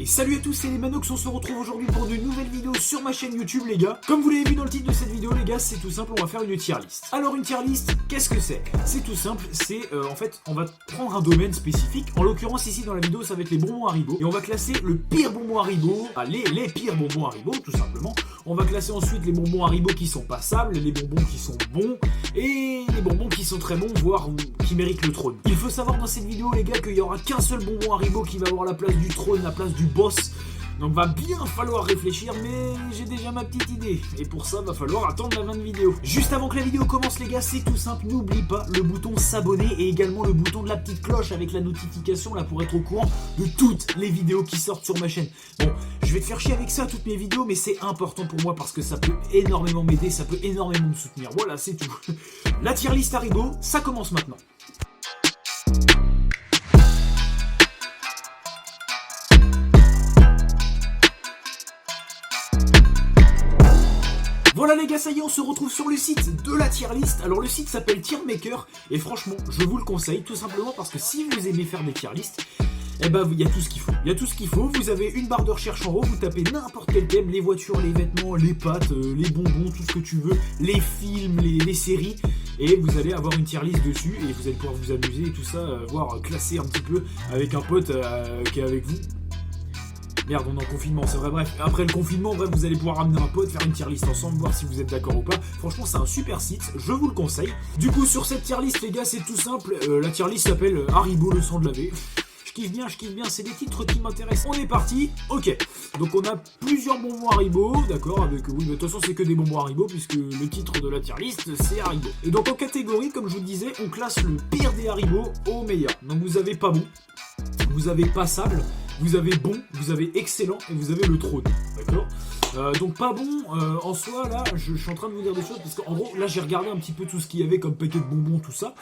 Et salut à tous, c'est les Manox, on se retrouve aujourd'hui pour de nouvelles vidéos sur ma chaîne YouTube les gars. Comme vous l'avez vu dans le titre de cette vidéo les gars, c'est tout simple, on va faire une tier list. Alors une tier list, qu'est-ce que c'est? C'est tout simple, c'est en fait, on va prendre un domaine spécifique. En l'occurrence ici dans la vidéo, ça va être les bonbons Haribo. Et on va classer le pire bonbon Haribo, les pires bonbons Haribo tout simplement. On va classer ensuite les bonbons Haribo qui sont passables, les bonbons qui sont bons, et les bonbons qui sont très bons, voire qui méritent le trône. Il faut savoir dans cette vidéo les gars qu'il n'y aura qu'un seul bonbon Haribo qui va avoir la place du trône, la place du boss. Donc va bien falloir réfléchir, mais j'ai déjà ma petite idée. Et pour ça, va falloir attendre la fin de vidéo. Juste avant que la vidéo commence les gars, c'est tout simple. N'oublie pas le bouton s'abonner et également le bouton de la petite cloche avec la notification là pour être au courant de toutes les vidéos qui sortent sur ma chaîne. Bon, je vais te faire chier avec ça toutes mes vidéos, mais c'est important pour moi parce que ça peut énormément m'aider, ça peut énormément me soutenir. Voilà, c'est tout. La tier list Haribo, ça commence maintenant. Voilà les gars, ça y est, on se retrouve sur le site de la tier list. Alors le site s'appelle Tiermaker et franchement, je vous le conseille tout simplement parce que si vous aimez faire des tier lists, eh ben il y a tout ce qu'il faut. Il y a tout ce qu'il faut. Vous avez une barre de recherche en haut, vous tapez n'importe quel thème, les voitures, les vêtements, les pâtes, les bonbons, tout ce que tu veux, les films, les séries, et vous allez avoir une tier list dessus et vous allez pouvoir vous amuser et tout ça, voire classer un petit peu avec un pote qui est avec vous. Merde, on est en confinement, c'est vrai, bref. Après le confinement, bref, vous allez pouvoir ramener un pote, faire une tier list ensemble, voir si vous êtes d'accord ou pas. Franchement, c'est un super site, je vous le conseille. Du coup, sur cette tier list, les gars, c'est tout simple. La tier list s'appelle Haribo le sang de lavé. Je kiffe bien, c'est des titres qui m'intéressent. On est parti, ok. Donc on a plusieurs bonbons Haribo, d'accord, avec, oui, mais de toute façon c'est que des bonbons Haribo, puisque le titre de la tier list, c'est Haribo. Et donc en catégorie, comme je vous le disais, on classe le pire des Haribo au meilleur. Donc vous avez pas bon, vous avez passable, vous avez bon, vous avez excellent et vous avez le trône, d'accord. Donc pas bon, en soi là, je suis en train de vous dire des choses parce qu'en gros là j'ai regardé un petit peu tout ce qu'il y avait comme paquet de bonbons, tout ça.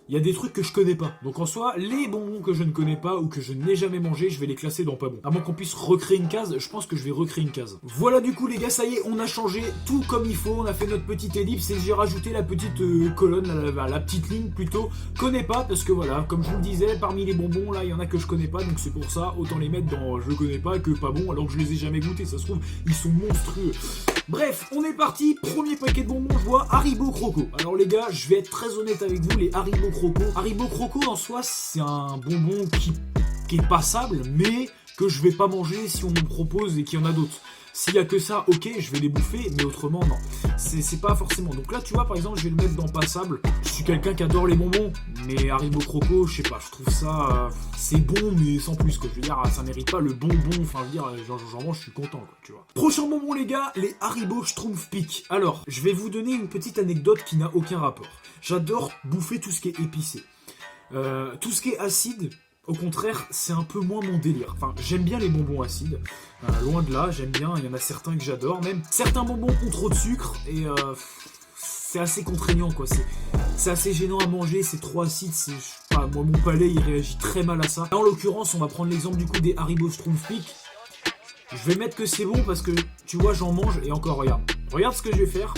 Il y a des trucs que je connais pas. Donc en soi, les bonbons que je ne connais pas ou que je n'ai jamais mangé, je vais les classer dans pas bon. À moins qu'on puisse recréer une case, je pense que je vais recréer une case. Voilà du coup les gars, ça y est, on a changé tout comme il faut. On a fait notre petite ellipse et j'ai rajouté la petite colonne, la petite ligne plutôt. Connais pas parce que voilà, comme je vous le disais, parmi les bonbons là, il y en a que je connais pas. Donc c'est pour ça, autant les mettre dans je connais pas que pas bon alors que je les ai jamais goûtés. Ça se trouve, ils sont monstrueux. Bref, on est parti. Premier paquet de bonbons, je vois Haribo Croco. Alors les gars, je vais être très honnête avec vous, les Haribo Croco. Haribo Croco en soi, c'est un bonbon qui est passable, mais que je vais pas manger si on me propose et qu'il y en a d'autres. S'il y a que ça, ok, je vais les bouffer, mais autrement, non. C'est pas forcément. Donc là, tu vois, par exemple, je vais le mettre dans passable. Je suis quelqu'un qui adore les bonbons, mais Haribo Croco, je sais pas, je trouve ça... c'est bon, mais sans plus, quoi. Je veux dire, ça mérite pas le bonbon, enfin, je veux dire, j'en mange, je suis content, quoi, tu vois. Prochain bonbon, les gars, les Haribo Schtroumpf Peak. Alors, je vais vous donner une petite anecdote qui n'a aucun rapport. J'adore bouffer tout ce qui est épicé. Tout ce qui est acide... Au contraire, c'est un peu moins mon délire. Enfin, j'aime bien les bonbons acides. Loin de là, j'aime bien. Il y en a certains que j'adore. Même certains bonbons ont trop de sucre et c'est assez contraignant, quoi. C'est assez gênant à manger. C'est trop acide. C'est, je sais pas, moi, mon palais, il réagit très mal à ça. Là, en l'occurrence, on va prendre l'exemple du coup des Haribo Schtroumpf Peak. Je vais mettre que c'est bon parce que, tu vois, j'en mange et encore, regarde. Regarde ce que je vais faire,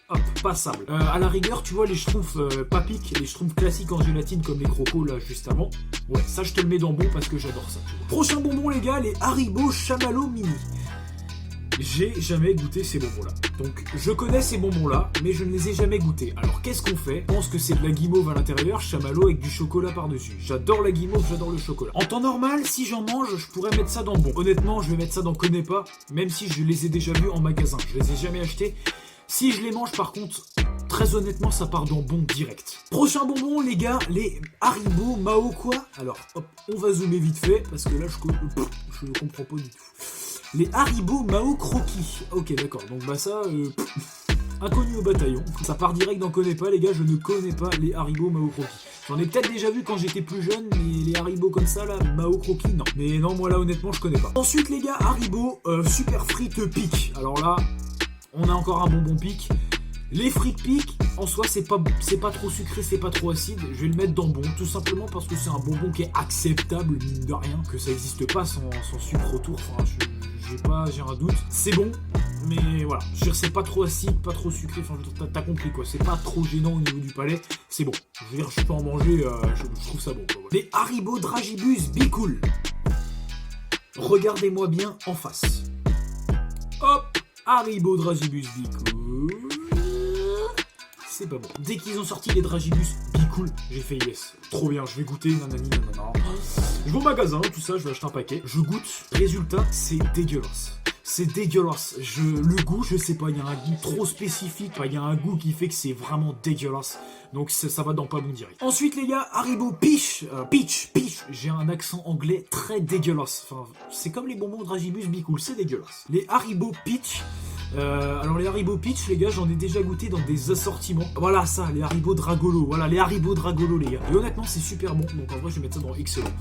Hop, passable. À la rigueur, tu vois, les schtroumpfs pas piques, les schtroumpfs classiques en gélatine comme les crocos là juste avant. Ouais, ça je te le mets dans bon parce que j'adore ça. Prochain bonbon les gars, les Haribo Chamallow Mini. J'ai jamais goûté ces bonbons là. Donc je connais ces bonbons là, mais je ne les ai jamais goûtés. Alors qu'est-ce qu'on fait? Je pense que c'est de la guimauve à l'intérieur, chamallow avec du chocolat par-dessus. J'adore la guimauve, j'adore le chocolat. En temps normal, si j'en mange, je pourrais mettre ça dans bon. Honnêtement, je vais mettre ça dans connais pas, même si je les ai déjà vus en magasin. Je les ai jamais achetés. Si je les mange par contre, très honnêtement, ça part dans bon direct. Prochain bonbon, les gars, les Haribo Mao quoi? Alors, hop, on va zoomer vite fait, parce que là, je comprends pas du tout. Les Haribo Mao Croquis. Ok, d'accord, donc bah ça, inconnu au bataillon. Ça part direct dans connais pas, les gars, je ne connais pas les Haribo Mao Croquis. J'en ai peut-être déjà vu quand j'étais plus jeune, mais les Haribo comme ça, là, Mao Croquis, non. Mais non, moi là, honnêtement, je connais pas. Ensuite, les gars, Haribo Super Frites Peak. Alors là, on a encore un bonbon Peak. Les frites Peak, en soi, c'est pas trop sucré, c'est pas trop acide. Je vais le mettre dans bon, tout simplement parce que c'est un bonbon qui est acceptable, mine de rien. Que ça n'existe pas sans sucre autour. Enfin, j'ai un doute. C'est bon, mais voilà. Je veux dire, c'est pas trop acide, pas trop sucré. Enfin, t'as compris quoi. C'est pas trop gênant au niveau du palais. C'est bon. Je veux dire, je peux en manger. Je trouve ça bon. Quoi, voilà. Les Haribo Dragibus Be Cool. regardez-moi bien en face. Hop, Haribo Dragibus Bicool. C'est pas bon. Dès qu'ils ont sorti les Dragibus Bicool, j'ai fait yes. Trop bien, je vais goûter, nanani, nanana. Je vais au magasin, tout ça, je vais acheter un paquet. Je goûte, résultat, c'est dégueulasse. C'est dégueulasse. Le goût, je sais pas, il y a un goût trop spécifique. Il y a un goût qui fait que c'est vraiment dégueulasse. Donc ça va dans pas bon direct. Ensuite les gars, Haribo Peach. Peach. J'ai un accent anglais très dégueulasse. Enfin, c'est comme les bonbons Dragibus Bicool, c'est dégueulasse. Les Haribo Peach. Alors les Haribo Peach, les gars, j'en ai déjà goûté dans des assortiments. Voilà ça, les Haribo Dragolo. Voilà, les Haribo Dragolo, les gars. Et honnêtement, c'est super bon. Donc en vrai, je vais mettre ça dans excellent.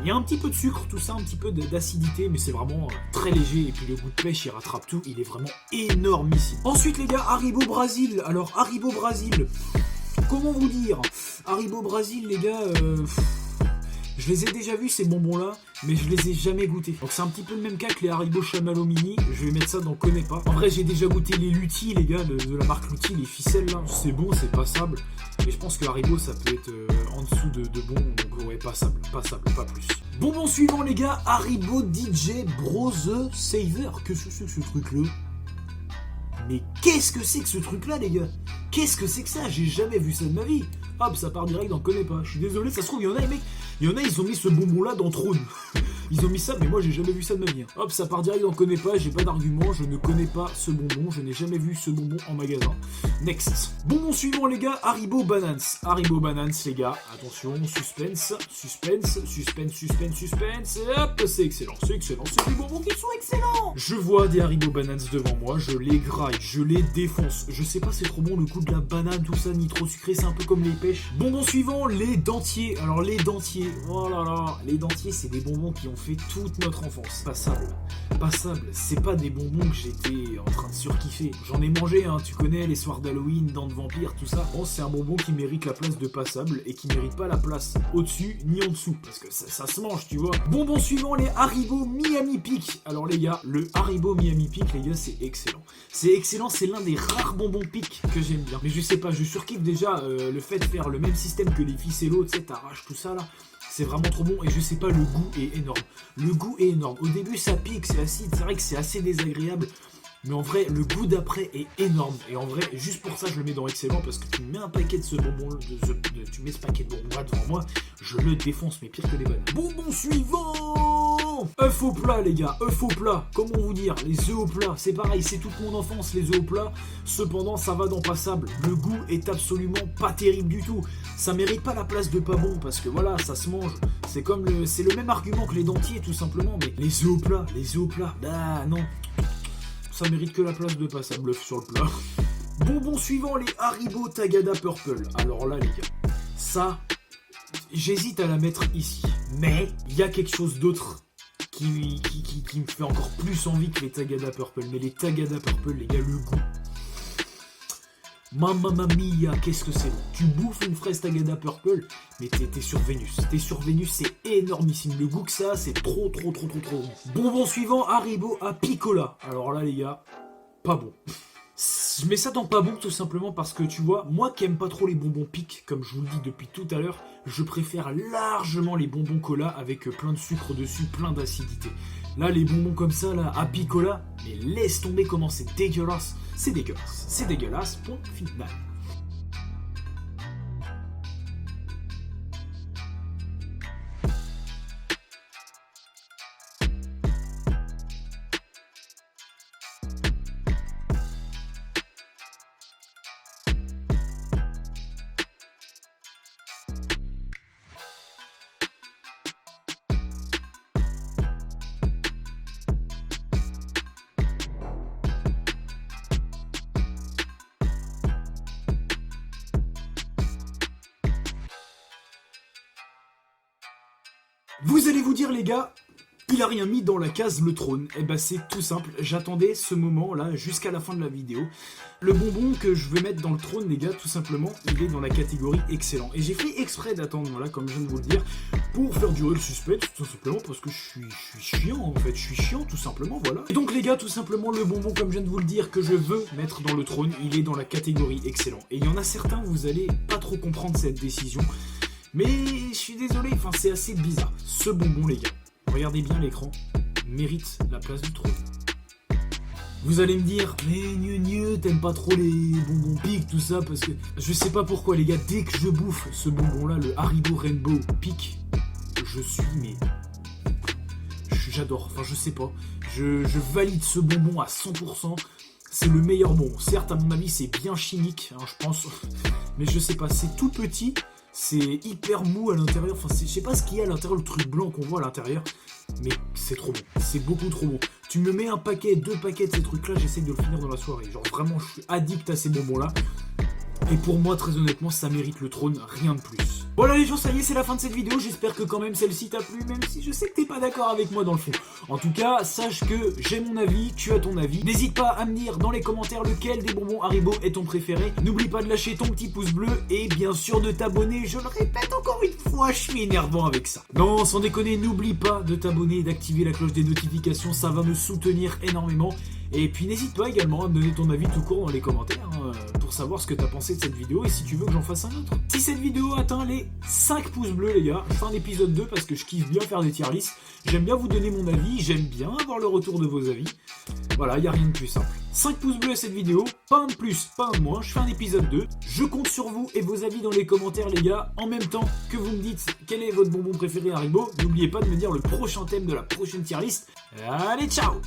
Il y a un petit peu de sucre, tout ça, un petit peu d'acidité, mais c'est vraiment très léger. Et puis le goût de pêche, il rattrape tout. Il est vraiment énormissime. Ensuite, les gars, Haribo Brésil. Alors, Haribo Brésil, comment vous dire? Haribo Brésil, les gars, je les ai déjà vus ces bonbons-là, mais je les ai jamais goûtés. Donc c'est un petit peu le même cas que les Haribo Chamallow Mini. Je vais mettre ça dans Connais pas. En vrai, j'ai déjà goûté les Lutti, les gars, de la marque Lutti, les ficelles là. C'est bon, c'est passable. Mais je pense que Haribo, ça peut être en dessous de bon. Donc ouais, passable, pas plus. Bonbon suivant, les gars, Haribo DJ Brose Saver. Qu'est-ce que c'est que ce truc-là? Mais qu'est-ce que c'est que ce truc-là, les gars? Qu'est-ce que c'est que ça? J'ai jamais vu ça de ma vie. Hop, ça part direct dans Connais pas. Je suis désolé, ça se trouve, il y en a, les mecs. Il y en a, ils ont mis ce bonbon-là dans Trône. Ils ont mis ça, mais moi, j'ai jamais vu ça de ma vie. Hop, ça part direct dans Connais pas. J'ai pas d'argument. Je ne connais pas ce bonbon. Je n'ai jamais vu ce bonbon en magasin. Next. Bonbon suivant, les gars. Haribo Bananes. Haribo Bananes, les gars. Attention, suspense. Et hop, c'est excellent. C'est des bonbons qui sont excellents. Je vois des Haribo Bananes devant moi. Je les graille. Je les défonce. Je sais pas, c'est trop bon le coup de la banane, tout ça, ni trop sucré. C'est un peu comme les pêches. Bonbon suivant, les dentiers. Alors, les dentiers. Oh là là. Les dentiers, c'est des bonbons qui ont fait toute notre enfance. Passable, c'est pas des bonbons que j'étais en train de surkiffer. J'en ai mangé, hein, tu connais, les soirs d'Halloween, dents de vampire, tout ça. Bon, c'est un bonbon qui mérite la place de passable et qui mérite pas la place au-dessus ni en dessous, parce que ça se mange, tu vois. Bonbon suivant, les Haribo Miami Peak. Alors les gars, le Haribo Miami Peak, les gars, c'est excellent. C'est l'un des rares bonbons Peak que j'aime bien. Mais je sais pas, je surkiffe déjà le fait de faire le même système que les ficellos, tu sais, t'arraches tout ça là. C'est vraiment trop bon et je sais pas, le goût est énorme. Au début ça pique, c'est acide, c'est vrai que c'est assez désagréable. Mais en vrai, le goût d'après est énorme. Et en vrai, juste pour ça, je le mets dans excellent. Parce que tu mets un paquet de ce bonbon, tu mets ce paquet de bonbons là devant moi, je le défonce, mais pire que des bananes. Bonbon suivant, œuf au plat, les gars, œuf au plat. Comment vous dire, les œufs au plat, c'est pareil, c'est toute mon enfance, les œufs au plat. Cependant, ça va dans passable. Le goût est absolument pas terrible du tout. Ça mérite pas la place de pas bon, parce que voilà, ça se mange. C'est le même argument que les dentiers, tout simplement. Mais les œufs au plat, bah non. Ça mérite que la place de passable, l'œuf sur le plat. Bonbon suivant, les Haribo Tagada Purple. Alors là, les gars, ça, j'hésite à la mettre ici. Mais il y a quelque chose d'autre qui me fait encore plus envie que les Tagada Purple. Mais les Tagada Purple, les gars, le goût. Mamma mia, qu'est-ce que c'est bon. Tu bouffes une fraise Tagada Purple, mais t'es sur Vénus. c'est énormissime. Le goût que ça, c'est trop bon. Bonbon suivant, Haribo Apicola. Alors là, les gars, pas bon. Je mets ça dans pas bon tout simplement parce que tu vois, moi qui aime pas trop les bonbons piques, comme je vous le dis depuis tout à l'heure, je préfère largement les bonbons cola avec plein de sucre dessus, plein d'acidité. Là, les bonbons comme ça, là, Apicola, mais laisse tomber comment c'est dégueulasse. C'est dégueulasse, point final. Vous allez vous dire, les gars, il a rien mis dans la case le trône. Eh ben c'est tout simple, j'attendais ce moment là jusqu'à la fin de la vidéo. Le bonbon que je veux mettre dans le trône, les gars, tout simplement, il est dans la catégorie excellent. Et j'ai fait exprès d'attendre, voilà, comme je viens de vous le dire, pour faire durer le suspense, tout simplement parce que je suis chiant en fait, je suis chiant tout simplement, voilà. Et donc les gars, tout simplement, le bonbon, comme je viens de vous le dire, que je veux mettre dans le trône, il est dans la catégorie excellent. Et il y en a certains, vous allez pas trop comprendre cette décision. Mais je suis désolé, enfin c'est assez bizarre. Ce bonbon, les gars, regardez bien l'écran, mérite la place du trône. Vous allez me dire, mais gneu, t'aimes pas trop les bonbons Pic, tout ça, parce que je sais pas pourquoi les gars, dès que je bouffe ce bonbon là, le Haribo Rainbow Pic, je suis, mais j'adore, enfin je sais pas, je valide ce bonbon à 100%, c'est le meilleur bonbon. Certes, à mon avis, c'est bien chimique, hein, je pense, mais je sais pas, c'est tout petit, c'est hyper mou à l'intérieur, enfin je sais pas ce qu'il y a à l'intérieur, le truc blanc qu'on voit à l'intérieur, mais c'est trop bon, c'est beaucoup trop bon. Tu me mets un paquet, 2 paquets de ces trucs là, j'essaie de le finir dans la soirée, genre vraiment je suis addict à ces bonbons là. Et pour moi, très honnêtement, ça mérite le trône, rien de plus. Voilà les gens, ça y est, c'est la fin de cette vidéo. J'espère que quand même celle-ci t'a plu, même si je sais que t'es pas d'accord avec moi dans le fond. En tout cas, sache que j'ai mon avis, tu as ton avis. N'hésite pas à me dire dans les commentaires lequel des bonbons Haribo est ton préféré. N'oublie pas de lâcher ton petit pouce bleu et bien sûr de t'abonner. Je le répète encore une fois, je suis énervant avec ça. Non, sans déconner, n'oublie pas de t'abonner et d'activer la cloche des notifications, ça va me soutenir énormément. Et puis n'hésite pas également à me donner ton avis tout court dans les commentaires pour savoir ce que t'as pensé de cette vidéo et si tu veux que j'en fasse un autre. Si cette vidéo atteint les 5 pouces bleus les gars, je fais un épisode 2 parce que je kiffe bien faire des tier lists. J'aime bien vous donner mon avis, j'aime bien avoir le retour de vos avis. Voilà, il n'y a rien de plus simple. 5 pouces bleus à cette vidéo, pas un de plus, pas un de moins, je fais un épisode 2. Je compte sur vous et vos avis dans les commentaires les gars, en même temps que vous me dites quel est votre bonbon préféré Haribo. N'oubliez pas de me dire le prochain thème de la prochaine tier list. Allez, ciao!